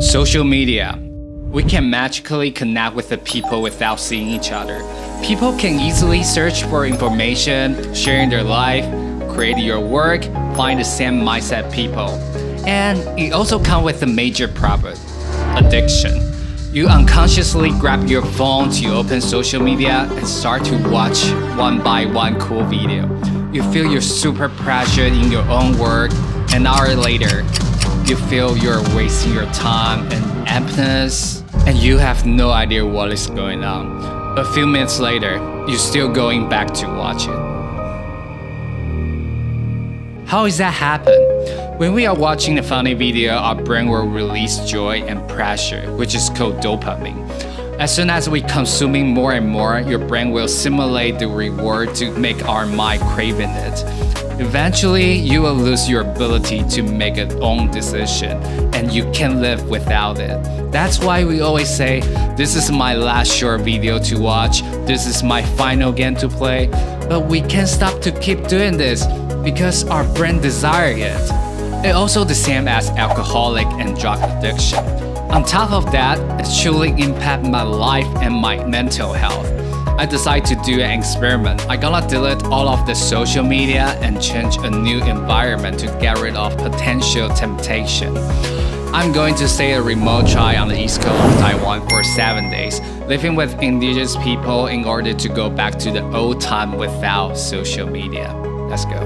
Social media. We can magically connect with the people without seeing each other. People can easily search for information, sharing their life, create your work, find the same mindset people. And it also comes with a major problem, addiction. You unconsciously grab your phone to open social media and start to watch one by one cool video. You feel you're super pressured in your own work. An hour later, you feel you're wasting your time and emptiness, and you have no idea what is going on. A few minutes later, you're still going back to watch it. How does that happen? When we are watching a funny video, our brain will release joy and pressure, which is called dopamine. As soon as we consuming more and more, your brain will simulate the reward to make our mind craving it. Eventually, you will lose your ability to make your own decision, and you can't live without it. That's why we always say, this is my last short video to watch, this is my final game to play. But we can't stop to keep doing this because our brain desires it. It's also the same as alcoholic and drug addiction. On top of that, it truly impacts my life and my mental health. I decided to do an experiment. I'm gonna delete all of the social media and change a new environment to get rid of potential temptation. I'm going to stay a remote tribe on the east coast of Taiwan for 7 days, living with indigenous people in order to go back to the old time without social media. Let's go.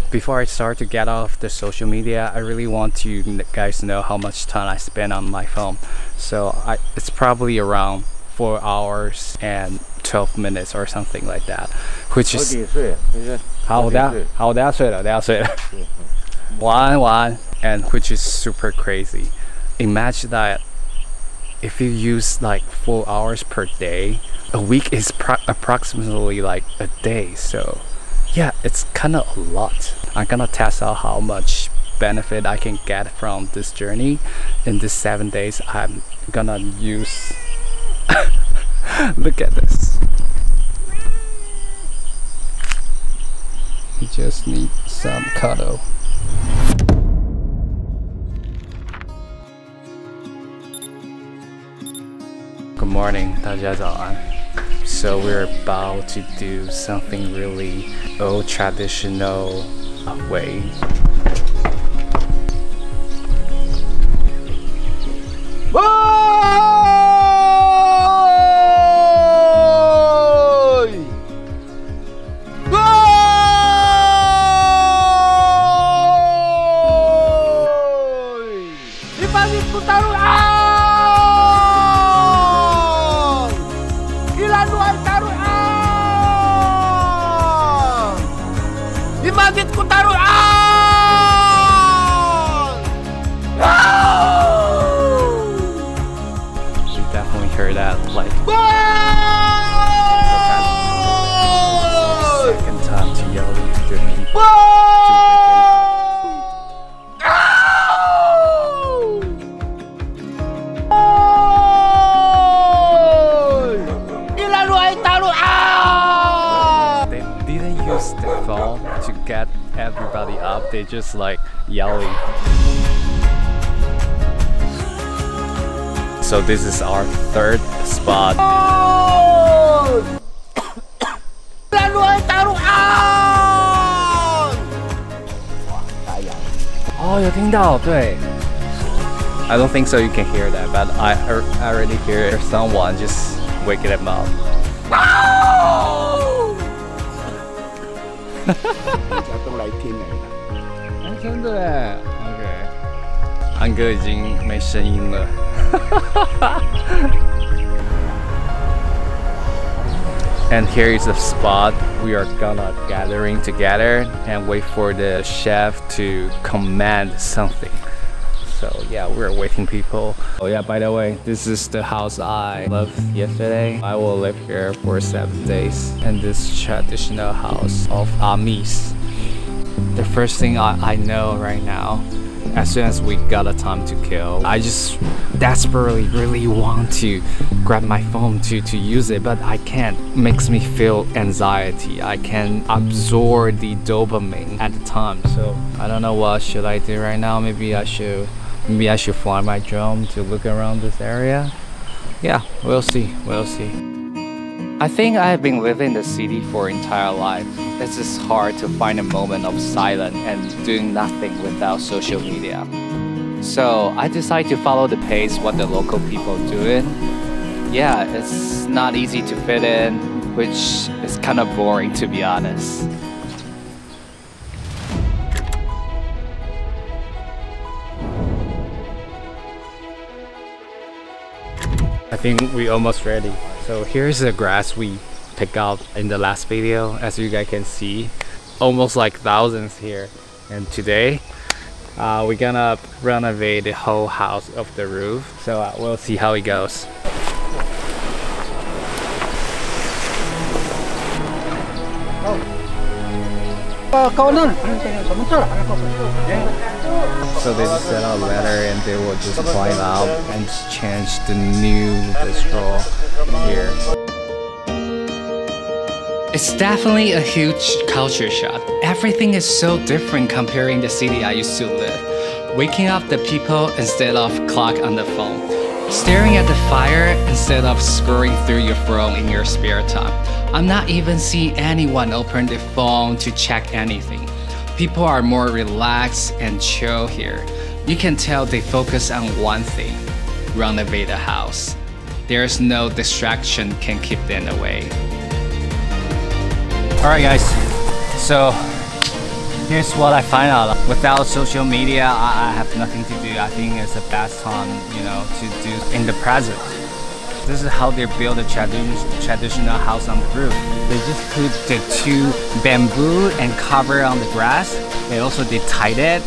Before I start to get off the social media, I really want you guys to know how much time I spend on my phone. So it's probably around 4 hours and 12 minutes or something like that, which is 好，我等下睡了，晚安 and which is super crazy. Imagine that if you use like 4 hours per day, a week is approximately like a day. So yeah, it's kind of a lot. I'm gonna test out how much benefit I can get from this journey in these 7 days. I'm gonna use look at this. You just need some cuddle. Good morning, 大家早安. So we're about to do something really old traditional way. Heard that like second time to yell at your people They didn't use the phone to get everybody up, they just like yelling. So this is our third spot. Oh, 有听到，对。I don't think so you can hear that, but I already hear someone just waking them up. 大家都来听哎，真的哎 ，OK。安哥已经没声音了。And here is the spot we are gonna gathering together and wait for the chef to command something. So yeah, we're waiting people. Oh yeah, by the way, this is the house I left yesterday. I will live here for 7 days in this traditional house of Amis. The first thing I know right now as soon as we got a time to kill, I just desperately really want to grab my phone to use it, but I can't. It makes me feel anxiety. I can absorb the dopamine at the time. So I don't know what should I do right now. Maybe I should fly my drone to look around this area. Yeah, we'll see. I think I have been living in the city for entire life. It's just hard to find a moment of silence and doing nothing without social media. So I decided to follow the pace what the local people doing. Yeah, it's not easy to fit in, which is kind of boring to be honest. I think we're almost ready. So here's the grass we picked up in the last video. As you guys can see, almost like thousands here. And today, we're gonna renovate the whole house of the roof. So we'll see how it goes. So they just set out a ladder and they will just climb out and change the straw here. It's definitely a huge culture shock. Everything is so different comparing the city I used to live. Waking up the people instead of clock on the phone. Staring at the fire instead of scrolling through your phone in your spare time. I'm not even seeing anyone open the phone to check anything. People are more relaxed and chill here. You can tell they focus on one thing, renovate the house. There's no distraction can keep them away. Alright guys, so here's what I find out. Without social media, I have nothing to do. I think it's the best time, to do in the present. This is how they build a traditional house on the roof. They just put the two bamboo and cover on the grass. They also tied it.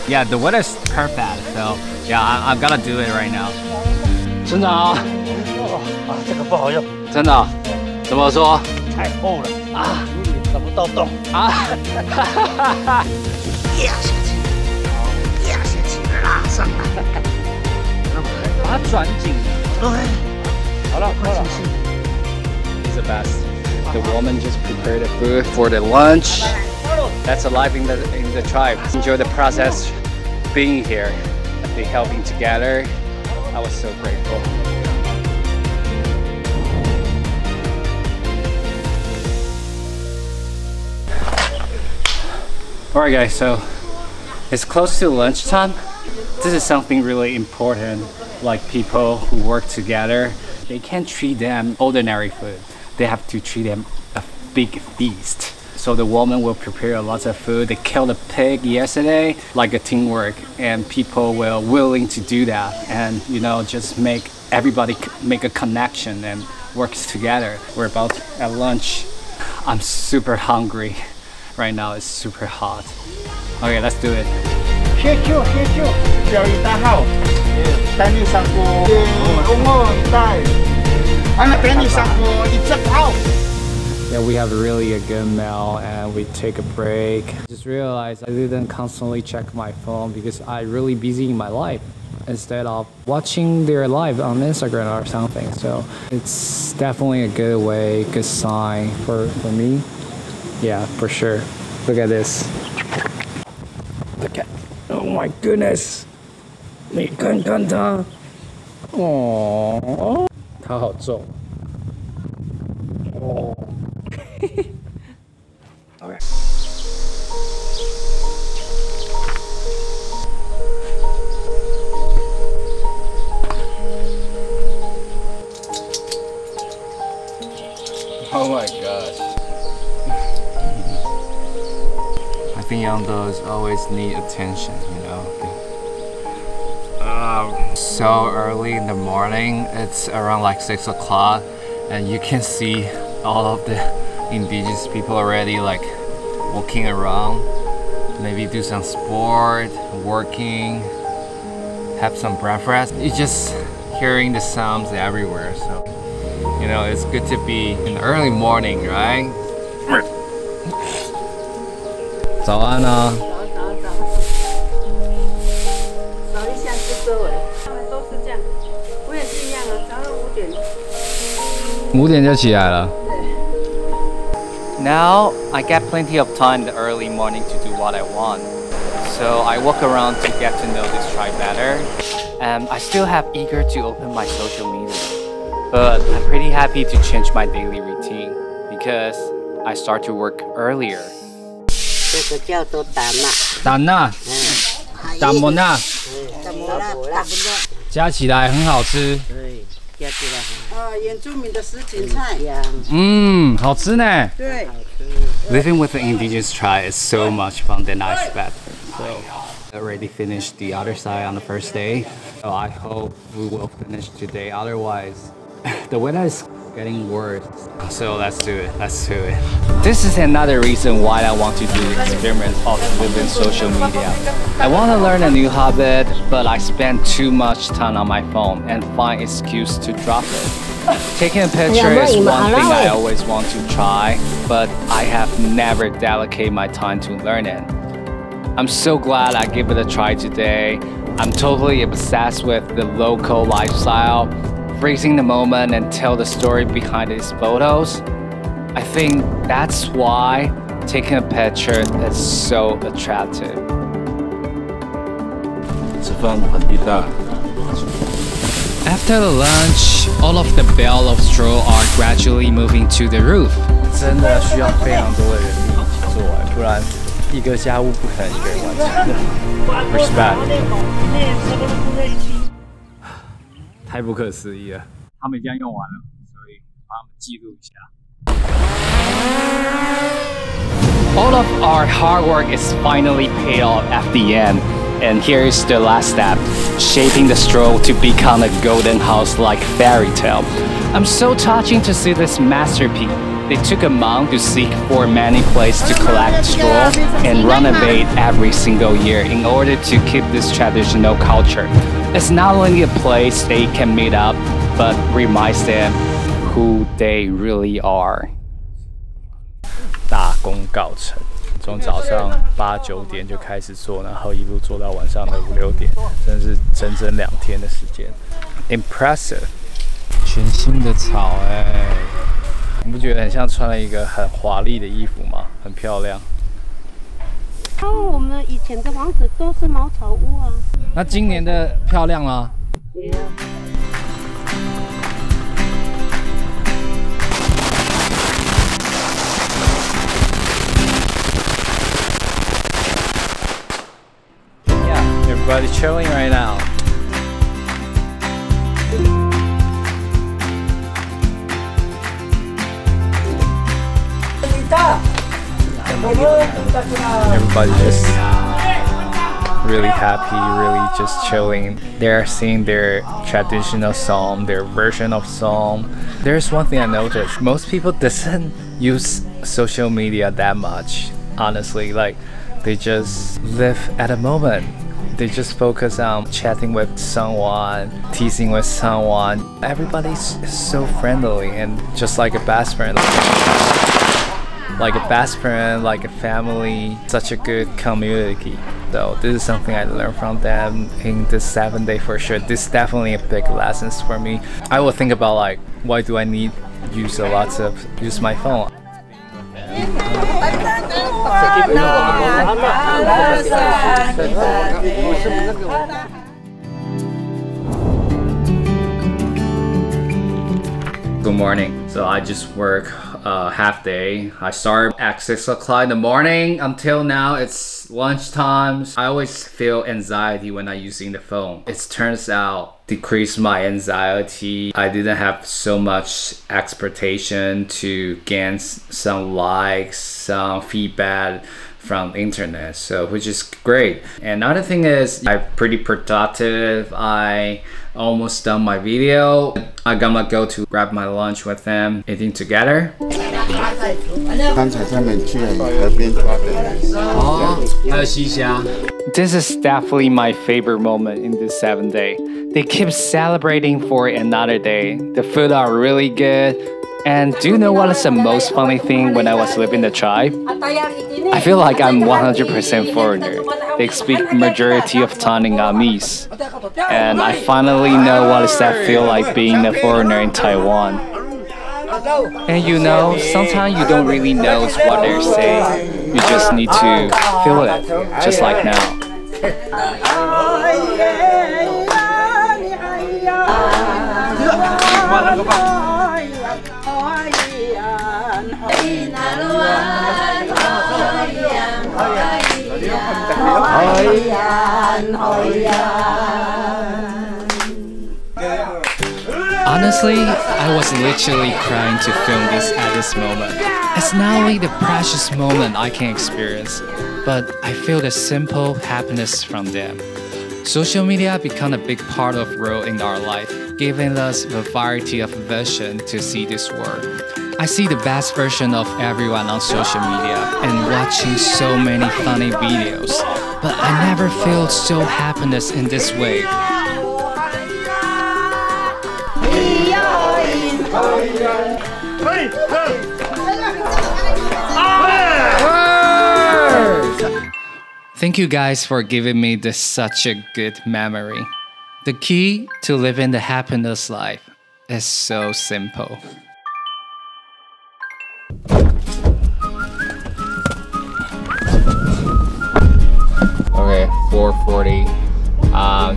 Yeah, the weather is perfect. So yeah, I'm gonna do it right now. 村长，这个不好用，真的？怎么说？太厚了啊，找不到洞啊！压下去，拉上来，把它转紧。对，好了，快了。It's the best. The woman just prepared the food for the lunch. That's alive in the tribe. Enjoy the process being here. They helping together. I was so grateful. Alright guys, so it's close to lunchtime. This is something really important, like people who work together. They can't treat them ordinary food. They have to treat them a big feast. So the woman will prepare lots of food. They killed a pig yesterday, like a teamwork, and people were willing to do that and just make everybody make a connection and works together. We're about at lunch. I'm super hungry right now. It's super hot. Okay, let's do it. 歇休，表一大号，带你上过，带，俺们带你上过一只炮。 Yeah, we have really a good meal and we take a break. Just realized I didn't constantly check my phone because I'm really busy in my life instead of watching their live on Instagram or something. So it's definitely a good way, good sign for me. Yeah, for sure. Look at this. Look at, oh my goodness. 你看看它，哦，它好重。哦。 Okay. Oh my gosh. I think young girls always need attention, So early in the morning, it's around like 6 o'clock, and you can see all of the indigenous people already like walking around, maybe do some sport, working, have some breakfast. It's just hearing the sounds everywhere. So, it's good to be in the early morning, right? 早安啊！ 5点就起来了。Now I get plenty of time in the early morning to do what I want. So I walk around to get to know this tribe better. And I still have eager to open my social media. But I'm pretty happy to change my daily routine because I start to work earlier. 这个叫做胆呐，胆呐，胆木呐，加起来很好吃。对，加起来很。原住民的什锦菜。好吃呢。对。Living with the indigenous tribe is so much fun than I expected. So I already finished the other side on the first day. So I hope we will finish today. Otherwise, the weather is getting worse. So let's do it. Let's do it. This is another reason why I want to do the experiment of living social media. I want to learn a new habit, but I spend too much time on my phone and find excuse to drop it. Taking a picture is one thing I always want to try, but I have never dedicated my time to learn it. I'm so glad I gave it a try today. I'm totally obsessed with the local lifestyle, freezing the moment and tell the story behind these photos. I think that's why taking a picture is so attractive. 吃饭很地大。 After the lunch, all of the bale of straw are gradually moving to the roof. 真的需要非常多的人力一起做完，不然一个家务不可能一个人完成的。Respect。太不可思议了，他们已经用完了，所以把它们记录一下。 All of our hard work is finally paid off at the end. And here is the last step, shaping the straw to become a golden house-like fairy tale. I'm so touching to see this masterpiece. They took a month to seek for many places to collect straw and renovate every single year in order to keep this traditional culture. It's not only a place they can meet up, but reminds them who they really are. 大功告成。 从早上8、9点就开始做，然后一路做到晚上的5、6点，真的是整整2天的时间。Impressive， 全新的草你不觉得很像穿了一个很华丽的衣服吗？很漂亮。我们以前的房子都是茅草屋啊。那今年的漂亮吗？ Everybody's chilling right now. Everybody's just really happy, really just chilling. They're singing their traditional song, their version of song. There's one thing I noticed: most people doesn't use social media that much. Honestly, like they just live at a moment. They just focus on chatting with someone, teasing with someone. Everybody's so friendly and just like a best friend. Like a best friend, like a family, such a good community. So this is something I learned from them in this 7 day for sure. This is definitely a big lesson for me. I will think about like, why do I need use my phone? Good morning. So I just work half day. I start at 6 o'clock in the morning until now it's lunchtime. I always feel anxiety when I'm using the phone. It turns out decreased my anxiety. I didn't have so much expectation to gain some likes, some feedback from the internet, so which is great. And another thing is I'm pretty productive. I almost done my video. I'm gonna go to grab my lunch with them, eating together. 刚才他们去河边抓的。还有西虾。 This is definitely my favorite moment in this 7 day. They keep celebrating for another day. The food are really good And do you know what is the most funny thing when I was living the tribe? I feel like I'm 100% foreigner. They speak majority of time in Amis. And I finally know what does that feel like being a foreigner in Taiwan. And you know, sometimes you don't really know what they're saying. You just need to feel it, just like now. Honestly, I was literally crying to film this at this moment. It's not only the precious moment I can experience, but I feel the simple happiness from them. Social media become a big part of role in our life, giving us a variety of vision to see this world. I see the best version of everyone on social media and watching so many funny videos, but I never felt so happiness in this way. Thank you guys for giving me this such a good memory. The key to living the happiness life is so simple. Okay, 4:40.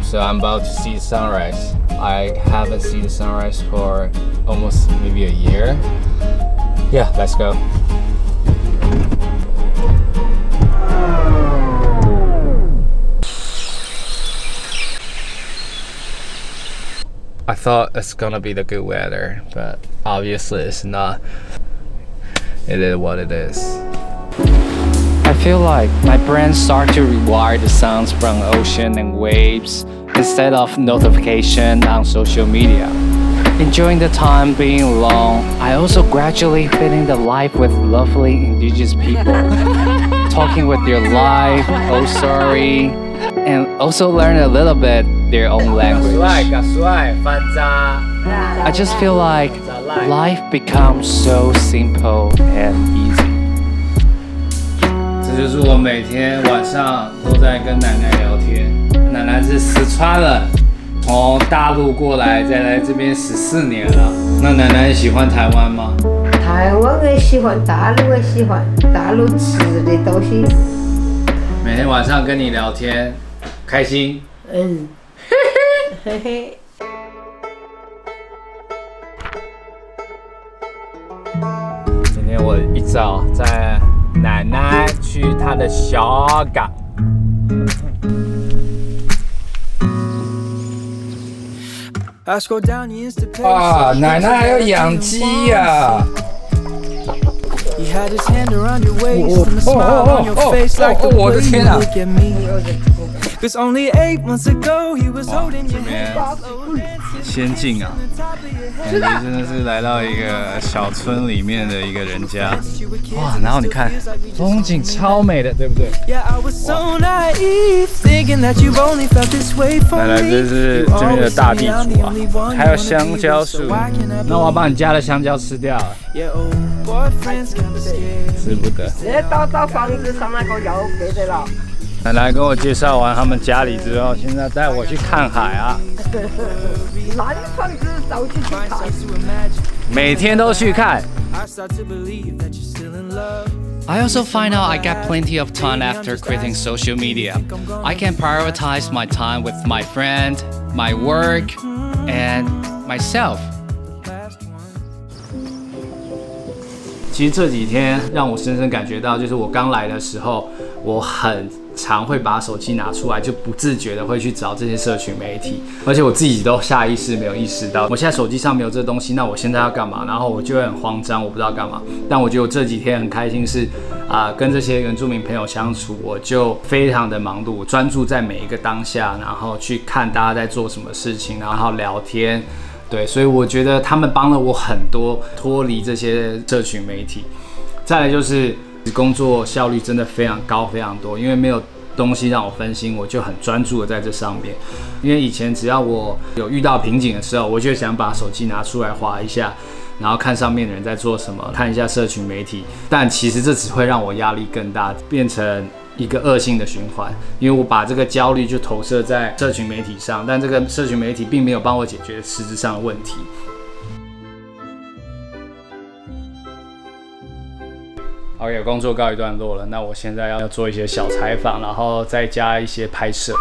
So I'm about to see the sunrise. I haven't seen the sunrise for almost maybe a year. Yeah, let's go. I thought it's gonna be the good weather, but obviously it's not. It is what it is. I feel like my brain starts to rewire the sounds from ocean and waves instead of notification on social media. Enjoying the time being alone, I also gradually feeling the life with lovely indigenous people, talking with their life, oh sorry, and also learn a little bit their own language. I just feel like life becomes so simple and easy. 这就是我每天晚上都在跟奶奶聊天。奶奶是四川人，从大陆过来，再来这边14年了。那奶奶喜欢台湾吗？台湾也喜欢，大陆也喜欢，大陆吃的东西。每天晚上跟你聊天，开心。嗯，嘿嘿。今天我一早在奶奶去她的小港。啊，奶奶还要养鸡呀！我的天啊！哇，这边仙境啊，感觉真的是来到一个小村里面的一个人家。哇，然后你看，风景超美的，对不对？奶奶这是这边的大地主啊，还有香蕉树。那我要把你家的香蕉吃掉了，吃不得。到房子上那个有别的了。奶奶跟我介绍完他们家里之后，现在带我去看海啊！哪里房子早去看？每天都去看。I also find out I got plenty of time after quitting social media. I can prioritize my time with my friend, my work, and myself. 其实这几天让我深深感觉到，就是我刚来的时候，我很常会把手机拿出来，就不自觉的会去找这些社群媒体，而且我自己都下意识没有意识到，我现在手机上没有这东西，那我现在要干嘛？然后我就会很慌张，我不知道干嘛。但我觉得我这几天很开心是，跟这些原住民朋友相处，我就非常的忙碌，我专注在每一个当下，然后去看大家在做什么事情，然后聊天。对，所以我觉得他们帮了我很多，脱离这些社群媒体。再来就是工作效率真的非常高，非常多，因为没有东西让我分心，我就很专注的在这上面。因为以前只要我有遇到瓶颈的时候，我就想把手机拿出来滑一下，然后看上面的人在做什么，看一下社群媒体。但其实这只会让我压力更大，变成一个恶性的循环，因为我把这个焦虑就投射在社群媒体上，但这个社群媒体并没有帮我解决实质上的问题。OK， 工作告一段落了，那我现在要做一些小采访，然后再加一些拍摄。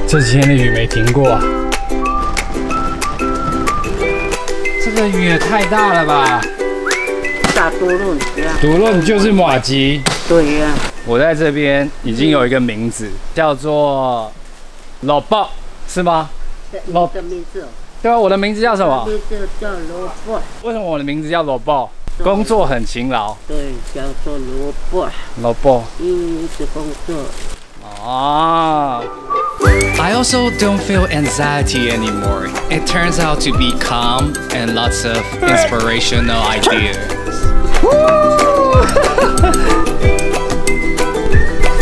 这几天的雨没停过啊！这个雨也太大了吧！大多论呀，独论就是马吉。对呀。我在这边已经有一个名字，叫做老鲍，是吗？我的名字。对啊，我的名字叫什么？名字叫罗伯。为什么我的名字叫老鲍？工作很勤劳。对，叫做罗伯。老鲍。一直工作。啊。I also don't feel anxiety anymore. It turns out to be calm and lots of inspirational ideas.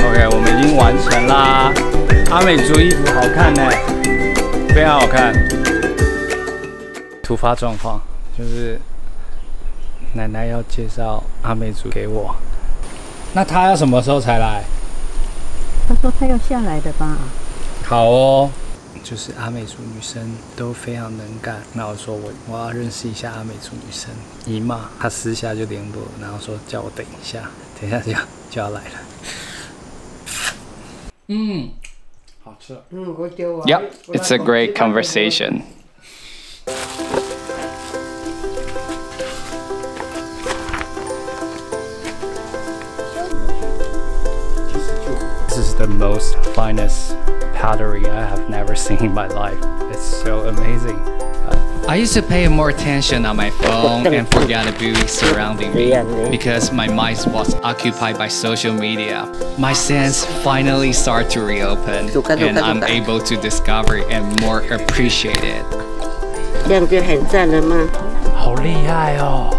OK， 我们已经完成啦。阿美族衣服好看呢，非常好看。突发状况就是奶奶要介绍阿美族给我，那她要什么时候才来？他说他要下来的吧。好哦，就是阿美族女生都非常能干。那我说我要认识一下阿美族女生，姨妈她私下就联络，然后说叫我等一下就要来了。好吃。Yep, it's a great conversation. This is the most finest pottery I have never seen in my life. It's so amazing. I used to pay more attention on my phone and forget the beauty surrounding me because my mind was occupied by social media. My sense finally started to reopen and I'm able to discover and more appreciate it. 这样就很赞了吗？好厉害哦！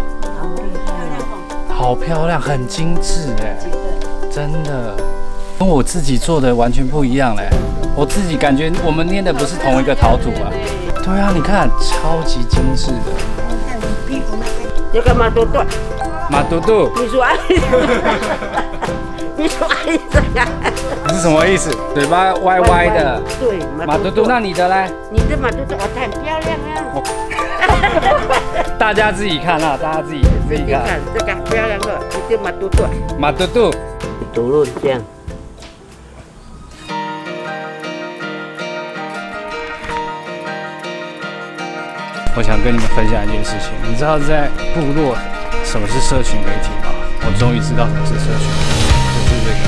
好漂亮，很精致哎，真的，跟我自己做的完全不一样嘞。我自己感觉我们捏的不是同一个陶土啊。对啊，你看，超级精致的。这个马嘟嘟，马嘟嘟，你说爱，你说爱这个，是什么意思？嘴巴歪歪的。对，马嘟嘟，那你的嘞？你的马嘟嘟，我很漂亮啊。大家自己看啊，大家自己看。这个漂亮的，你的马嘟嘟。马嘟嘟，独论这样。我想跟你们分享一件事情，你知道在部落什么是社群媒体吗？我终于知道什么是社群媒体，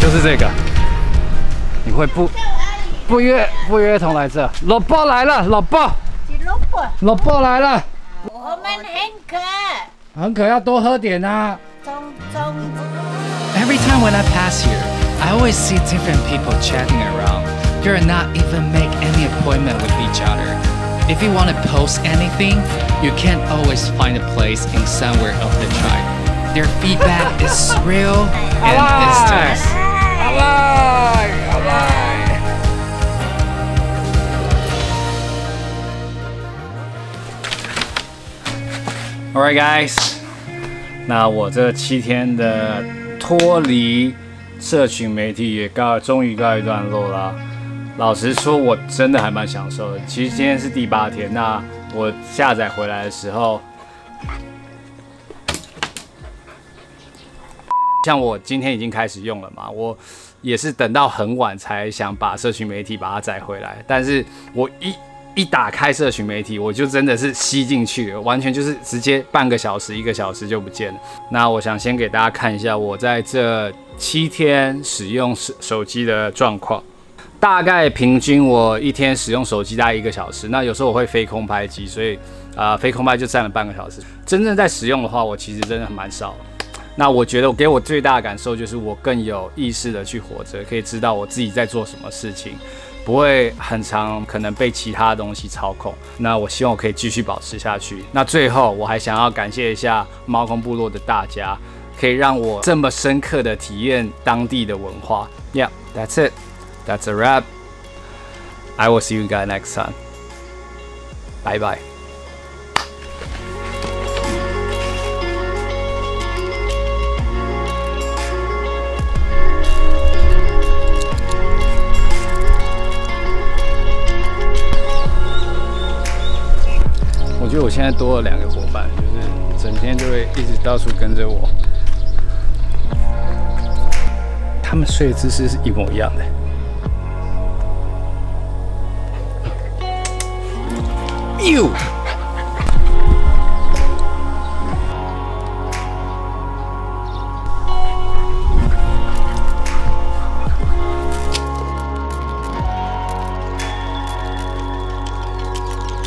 就是这个，你会不约同来这，老鲍来了，老鲍来了，我们很渴，要多喝点啊。Every time when I pass here, I always see different people chatting around. You're not even make any appointment with each other. If you want to post anything, you can't always find a place in somewhere of the tribe. Their feedback is real and instant. Alright guys, 那我这7天的脱离社群媒体也终于告一段落啦。老实说，我真的还蛮享受的。其实今天是第8天，那我下载回来的时候，像我今天已经开始用了嘛，我也是等到很晚才想把社群媒体把它载回来。但是我一打开社群媒体，我就真的是吸进去了，完全就是直接半个小时、1个小时就不见了。那我想先给大家看一下我在这7天使用手机的状况。大概平均我一天使用手机大概1个小时，那有时候我会飞空拍机，所以飞空拍就占了半个小时。真正在使用的话，我其实真的蛮少的。那我觉得给我最大的感受就是我更有意识的去活着，可以知道我自己在做什么事情，不会很常可能被其他的东西操控。那我希望我可以继续保持下去。那最后我还想要感谢一下猫空部落的大家，可以让我这么深刻的体验当地的文化。Yeah, that's it. That's a wrap. I will see you guys next time. Bye bye. 我觉得我现在多了2个伙伴，就是整天就会一直到处跟着我。他们睡的姿势是一模一样的。You